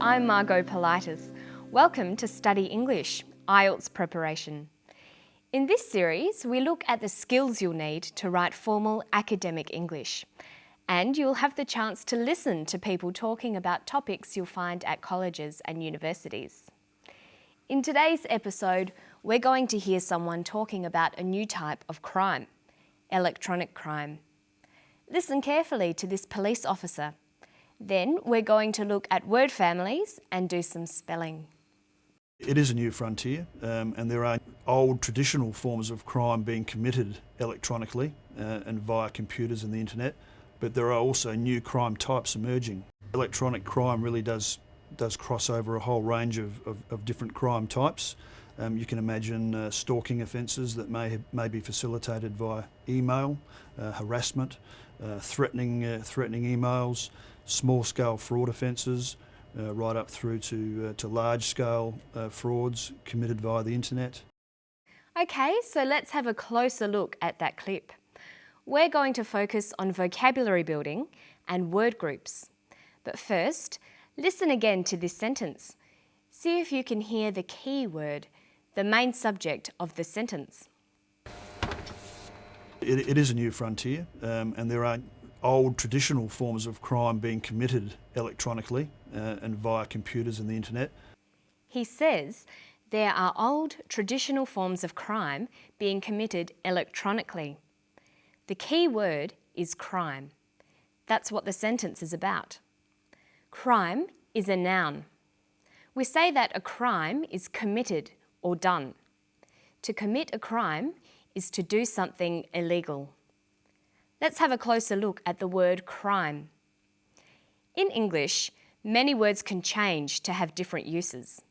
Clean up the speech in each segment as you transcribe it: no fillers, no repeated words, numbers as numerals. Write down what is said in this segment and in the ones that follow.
I'm Margot Politis. Welcome to Study English, Ielts preparation. In this series, we look at the skills you'll need to write formal academic English. And you'll have the chance to listen to people talking about topics you'll find at colleges and universities. In today's episode, we're going to hear someone talking about a new type of crime, electronic crime. Listen carefully to this police officer. Then we're going to look at word families and do some spelling. It is a new frontier, and there are old traditional forms of crime being committed electronically and via computers and the internet, but there are also new crime types emerging. Electronic crime really does cross over a whole range of different crime types. You can imagine stalking offences that may be facilitated via email, harassment, threatening emails, small-scale fraud offences, right up through to large-scale frauds committed via the internet. Okay, so let's have a closer look at that clip. We're going to focus on vocabulary building and word groups. But first, listen again to this sentence. See if you can hear the key word, the main subject of the sentence. It is a new frontier, and there are old traditional forms of crime being committed electronically and via computers and the internet. He says there are old traditional forms of crime being committed electronically. The key word is crime. That's what the sentence is about. Crime is a noun. We say that a crime is committed or done. To commit a crime is to do something illegal. Let's have a closer look at the word crime. In English, many words can change to have different uses.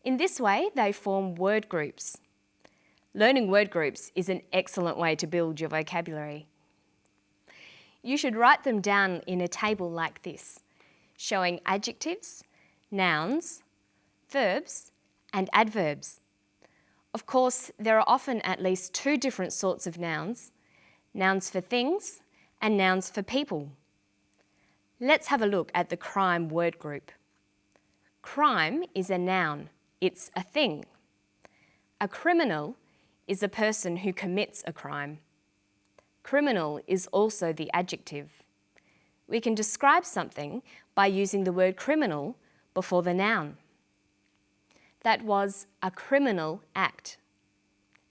In this way, they form word groups. Learning word groups is an excellent way to build your vocabulary. You should write them down in a table like this, showing adjectives, nouns, verbs, and adverbs. Of course, there are often at least two different sorts of nouns for things and nouns for people. Let's have a look at the crime word group. Crime is a noun. It's a thing. A criminal is a person who commits a crime. Criminal is also the adjective. We can describe something by using the word criminal before the noun. That was a criminal act.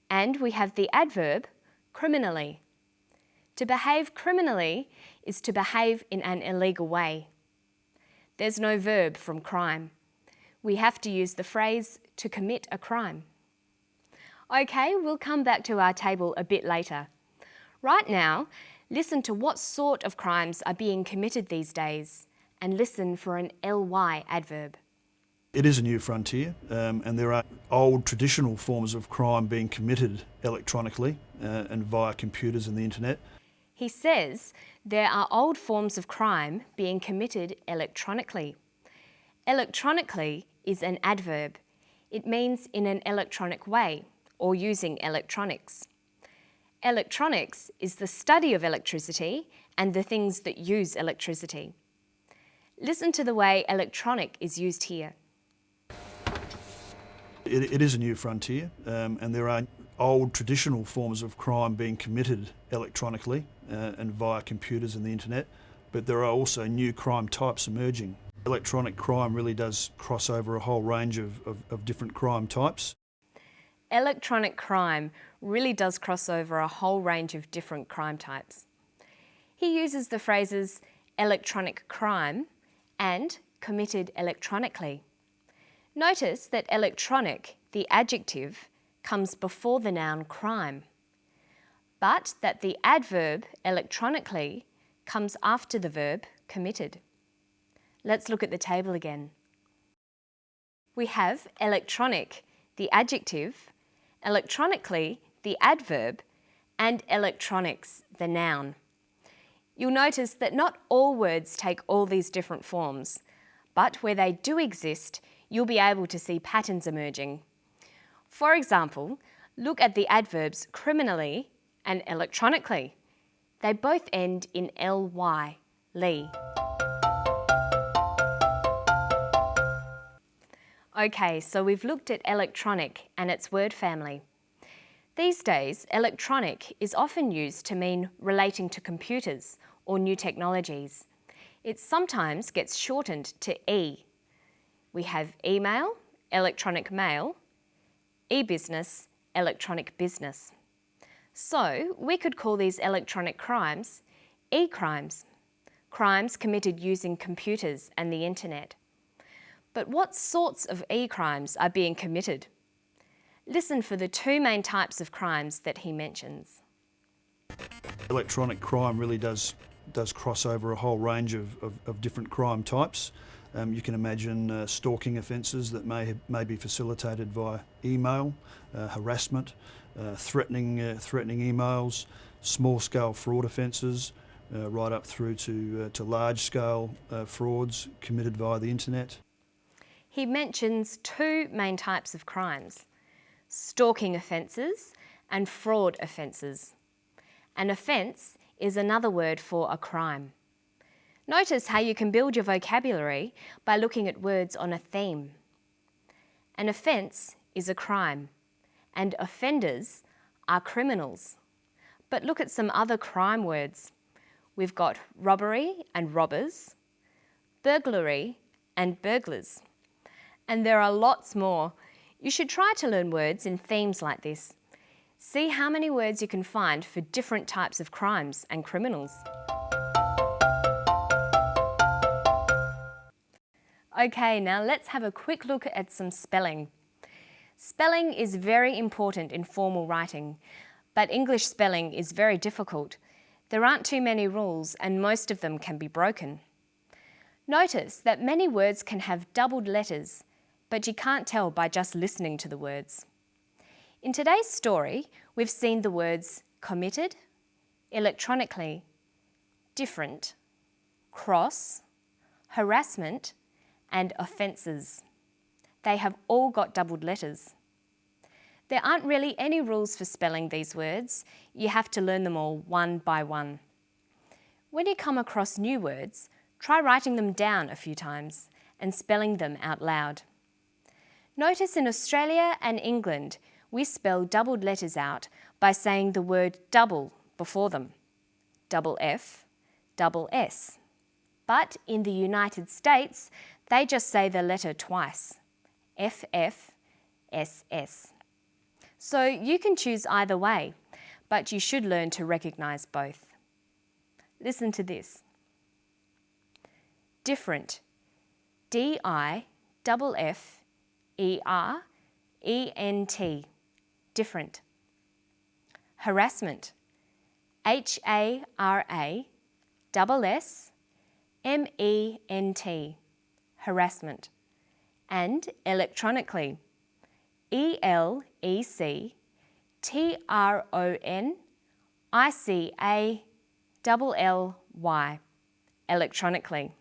And we have the adverb criminally. To behave criminally is to behave in an illegal way. There's no verb from crime. We have to use the phrase to commit a crime. Okay, we'll come back to our table a bit later. Right now, listen to what sort of crimes are being committed these days and listen for an ly adverb. It is a new frontier, and there are old traditional forms of crime being committed electronically and via computers and the internet. He says there are old forms of crime being committed electronically. Electronically is an adverb. It means in an electronic way or using electronics. Electronics is the study of electricity and the things that use electricity. Listen to the way electronic is used here. It is a new frontier, and there are old traditional forms of crime being committed electronically and via computers and the internet, but there are also new crime types emerging. Electronic crime really does cross over a whole range of different crime types. Electronic crime really does cross over a whole range of different crime types. He uses the phrases electronic crime and committed electronically. Notice that electronic, the adjective, comes before the noun crime, but that the adverb electronically comes after the verb committed. Let's look at the table again. We have electronic, the adjective, electronically, the adverb, and electronics, the noun. You'll notice that not all words take all these different forms, but where they do exist, you'll be able to see patterns emerging. For example, look at the adverbs criminally and electronically. They both end in ly, ly. Okay, so we've looked at electronic and its word family. These days, electronic is often used to mean relating to computers or new technologies. It sometimes gets shortened to E. We have email, electronic mail, e-business, electronic business. So we could call these electronic crimes e-crimes, crimes committed using computers and the internet. But what sorts of e-crimes are being committed? Listen for the two main types of crimes that he mentions. Electronic crime really does cross over a whole range of different crime types. You can imagine stalking offences that may be facilitated via email, harassment, threatening emails, small-scale fraud offences, right up through to large-scale frauds committed via the internet. He mentions two main types of crimes: stalking offences and fraud offences. An offence is another word for a crime. Notice how you can build your vocabulary by looking at words on a theme. An offence is a crime, and offenders are criminals. But look at some other crime words. We've got robbery and robbers, burglary and burglars. And there are lots more. You should try to learn words in themes like this. See how many words you can find for different types of crimes and criminals. Okay, now let's have a quick look at some spelling. Spelling is very important in formal writing, but English spelling is very difficult. There aren't too many rules and most of them can be broken. Notice that many words can have doubled letters, but you can't tell by just listening to the words. In today's story, we've seen the words committed, electronically, different, cross, harassment, and offences. They have all got doubled letters. There aren't really any rules for spelling these words. You have to learn them all one by one. When you come across new words, try writing them down a few times and spelling them out loud. Notice in Australia and England, we spell doubled letters out by saying the word double before them. Double F, double S. But in the United States, they just say the letter twice. FF, SS. So you can choose either way, but you should learn to recognise both. Listen to this. Different. D-I-F-F-E-R-E-N-T. Different. Harassment. H-A-R-A-S-S-M-E-N-T. Harassment. And electronically. E-L-E-C-T-R-O-N-I-C-A-L-L-Y. Electronically.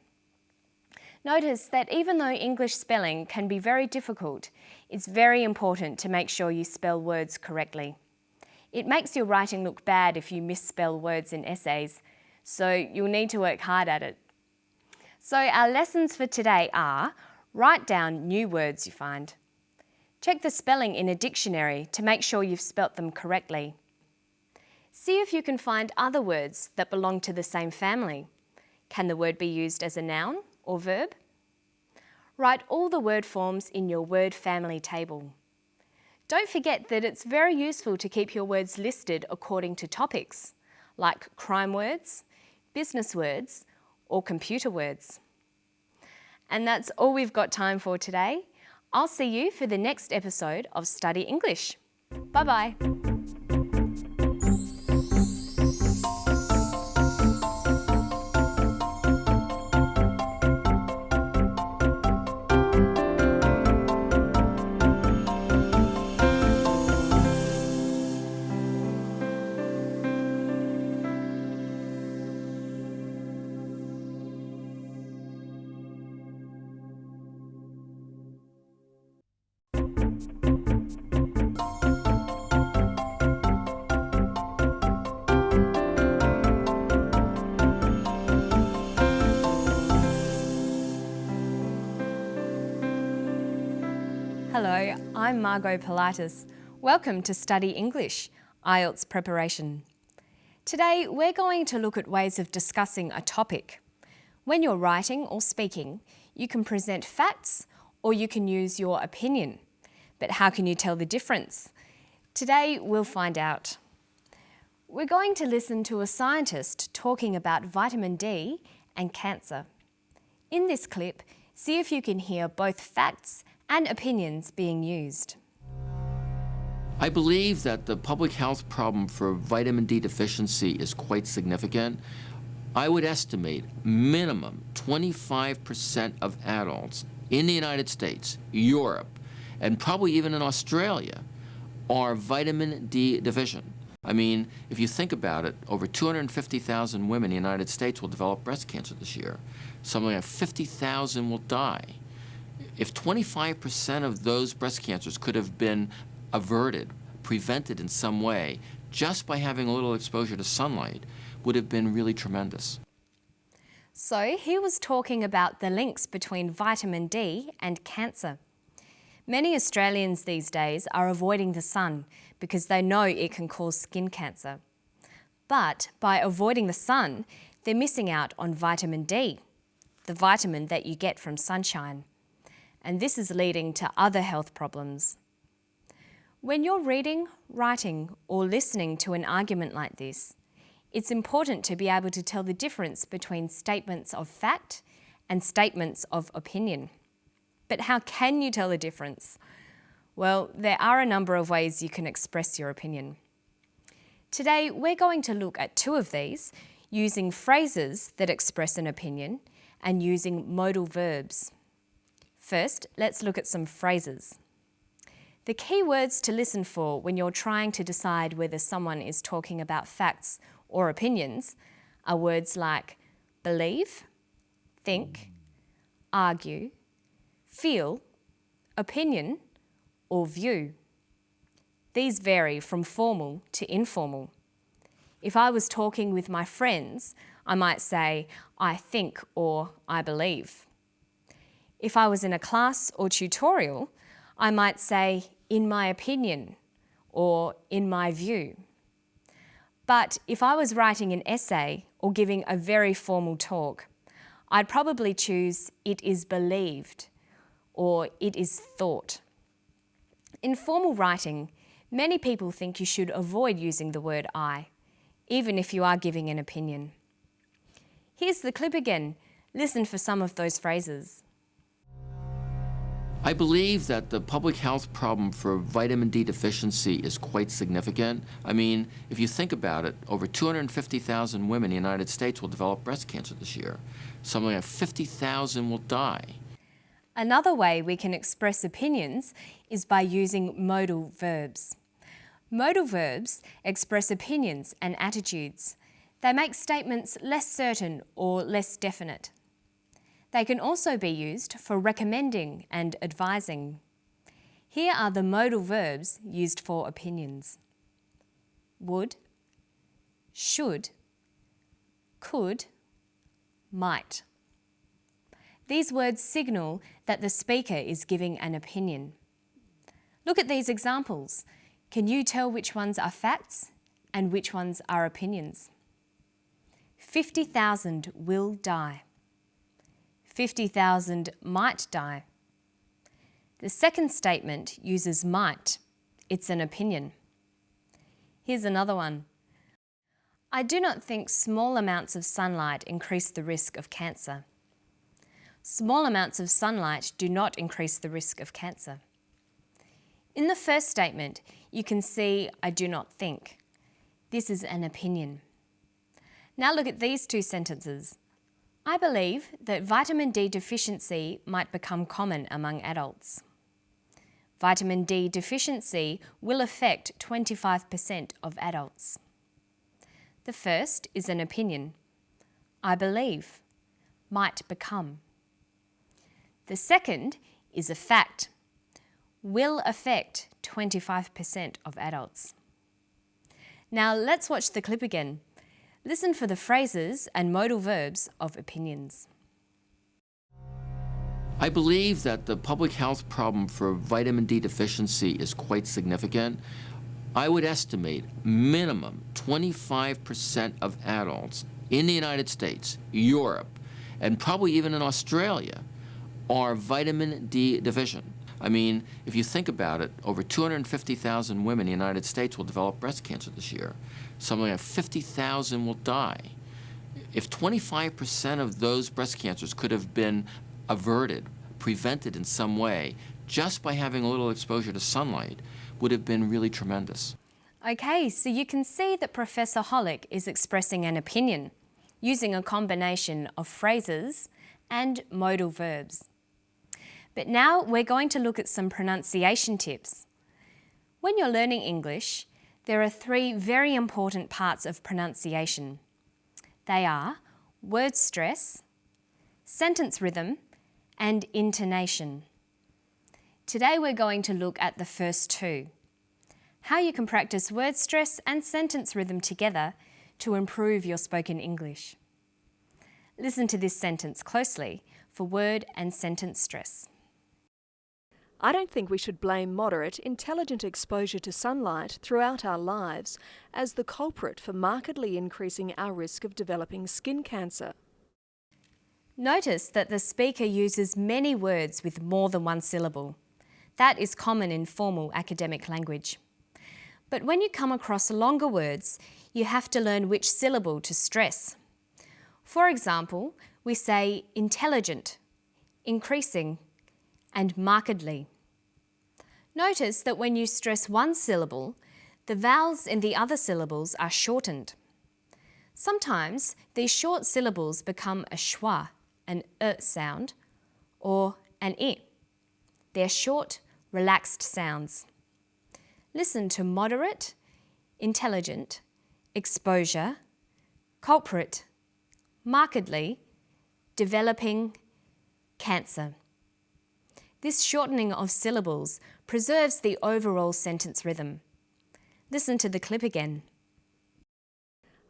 Notice that even though English spelling can be very difficult, it's very important to make sure you spell words correctly. It makes your writing look bad if you misspell words in essays, so you'll need to work hard at it. So our lessons for today are: write down new words you find. Check the spelling in a dictionary to make sure you've spelt them correctly. See if you can find other words that belong to the same family. Can the word be used as a noun or verb? Write all the word forms in your word family table. Don't forget that it's very useful to keep your words listed according to topics, like crime words, business words, or computer words. And that's all we've got time for today. I'll see you for the next episode of Study English. Bye-bye. Hello, I'm Margot Pilatus. Welcome to Study English, Ielts preparation. Today we're going to look at ways of discussing a topic. When you're writing or speaking, you can present facts or you can use your opinion. But how can you tell the difference? Today we'll find out. We're going to listen to a scientist talking about vitamin D and cancer. In this clip, see if you can hear both facts and opinions being used. I believe that the public health problem for vitamin D deficiency is quite significant. I would estimate minimum 25% of adults in the United States, Europe, and probably even in Australia are vitamin D deficient. I mean, if you think about it, over 250,000 women in the United States will develop breast cancer this year. Something like 50,000 will die. If 25% of those breast cancers could have been averted, prevented in some way, just by having a little exposure to sunlight, would have been really tremendous. So he was talking about the links between vitamin D and cancer. Many Australians these days are avoiding the sun because they know it can cause skin cancer. But by avoiding the sun, they're missing out on vitamin D, the vitamin that you get from sunshine. And this is leading to other health problems. When you're reading, writing, or listening to an argument like this, it's important to be able to tell the difference between statements of fact and statements of opinion. But how can you tell the difference? Well, there are a number of ways you can express your opinion. Today, we're going to look at two of these, using phrases that express an opinion and using modal verbs. First, let's look at some phrases. The key words to listen for when you're trying to decide whether someone is talking about facts or opinions are words like believe, think, argue, feel, opinion, or view. These vary from formal to informal. If I was talking with my friends, I might say, I think or I believe. If I was in a class or tutorial, I might say, in my opinion, or in my view. But if I was writing an essay or giving a very formal talk, I'd probably choose, it is believed, or it is thought. In formal writing, many people think you should avoid using the word I, even if you are giving an opinion. Here's the clip again. Listen for some of those phrases. I believe that the public health problem for vitamin D deficiency is quite significant. I mean, if you think about it, over 250,000 women in the United States will develop breast cancer this year. Something like 50,000 will die. Another way we can express opinions is by using modal verbs. Modal verbs express opinions and attitudes. They make statements less certain or less definite. They can also be used for recommending and advising. Here are the modal verbs used for opinions. Would, should, could, might. These words signal that the speaker is giving an opinion. Look at these examples. Can you tell which ones are facts and which ones are opinions? 50,000 will die. 50,000 might die. The second statement uses might. It's an opinion. Here's another one. I do not think small amounts of sunlight increase the risk of cancer. Small amounts of sunlight do not increase the risk of cancer. In the first statement, you can see I do not think. This is an opinion. Now look at these two sentences. I believe that vitamin D deficiency might become common among adults. Vitamin D deficiency will affect 25% of adults. The first is an opinion. I believe, might become. The second is a fact. Will affect 25% of adults. Now let's watch the clip again. Listen for the phrases and modal verbs of opinions. I believe that the public health problem for vitamin D deficiency is quite significant. I would estimate minimum 25% of adults in the United States, Europe, and probably even in Australia are vitamin D deficient. I mean, if you think about it, over 250,000 women in the United States will develop breast cancer this year. Something like 50,000 will die. If 25% of those breast cancers could have been averted, prevented in some way, just by having a little exposure to sunlight, would have been really tremendous. Okay, so you can see that Professor Hollick is expressing an opinion using a combination of phrases and modal verbs. But now we're going to look at some pronunciation tips. When you're learning English, there are three very important parts of pronunciation. They are word stress, sentence rhythm, and intonation. Today we're going to look at the first two, how you can practice word stress and sentence rhythm together to improve your spoken English. Listen to this sentence closely for word and sentence stress. I don't think we should blame moderate, intelligent exposure to sunlight throughout our lives as the culprit for markedly increasing our risk of developing skin cancer. Notice that the speaker uses many words with more than one syllable. That is common in formal academic language. But when you come across longer words, you have to learn which syllable to stress. For example, we say intelligent, increasing, and markedly. Notice that when you stress one syllable, the vowels in the other syllables are shortened. Sometimes these short syllables become a schwa, an sound, or an I. They're short, relaxed sounds. Listen to moderate, intelligent, exposure, culprit, markedly, developing, cancer. This shortening of syllables preserves the overall sentence rhythm. Listen to the clip again.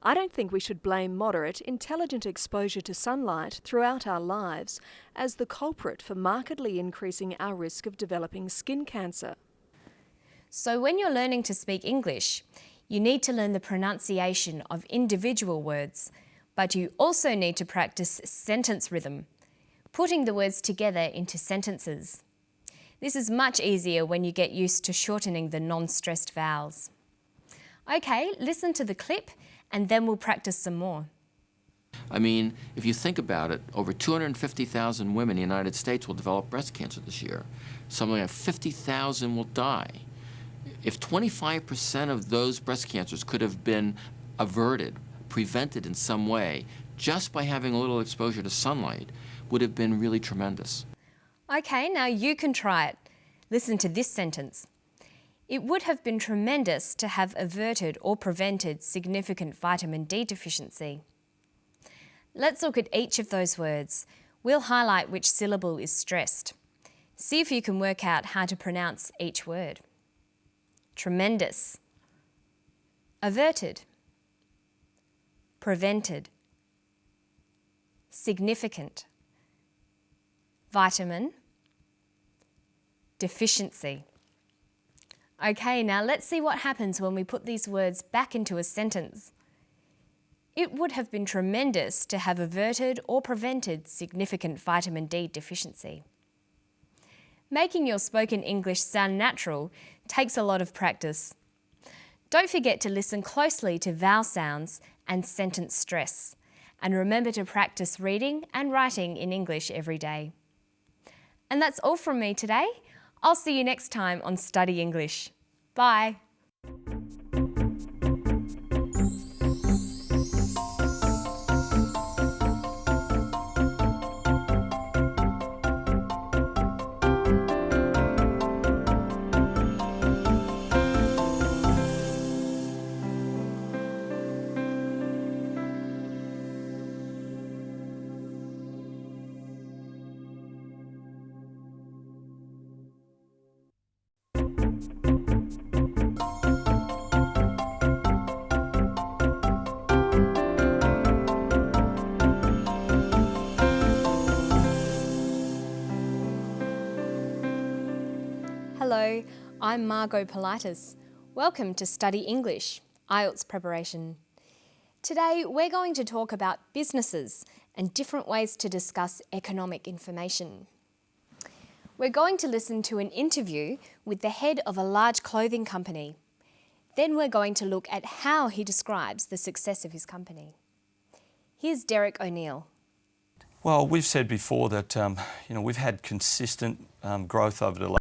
I don't think we should blame moderate, intelligent exposure to sunlight throughout our lives as the culprit for markedly increasing our risk of developing skin cancer. So when you're learning to speak English, you need to learn the pronunciation of individual words, but you also need to practice sentence rhythm, putting the words together into sentences. This is much easier when you get used to shortening the non-stressed vowels. Okay, listen to the clip and then we'll practice some more. I mean, if you think about it, over 250,000 women in the United States will develop breast cancer this year. Something like 50,000 will die. If 25% of those breast cancers could have been averted, prevented in some way, just by having a little exposure to sunlight, would have been really tremendous. Okay, now you can try it. Listen to this sentence. It would have been tremendous to have averted or prevented significant vitamin D deficiency. Let's look at each of those words. We'll highlight which syllable is stressed. See if you can work out how to pronounce each word. Tremendous, averted, prevented, significant, vitamin, deficiency. Okay, now let's see what happens when we put these words back into a sentence. It would have been tremendous to have averted or prevented significant vitamin D deficiency. Making your spoken English sound natural takes a lot of practice. Don't forget to listen closely to vowel sounds and sentence stress, and remember to practice reading and writing in English every day. And that's all from me today. I'll see you next time on Study English. Bye. Hello, I'm Margot Politis. Welcome to Study English, Ielts preparation. Today we're going to talk about businesses and different ways to discuss economic information. We're going to listen to an interview with the head of a large clothing company. Then we're going to look at how he describes the success of his company. Here's Derek O'Neill. Well, we've said before that we've had consistent growth over the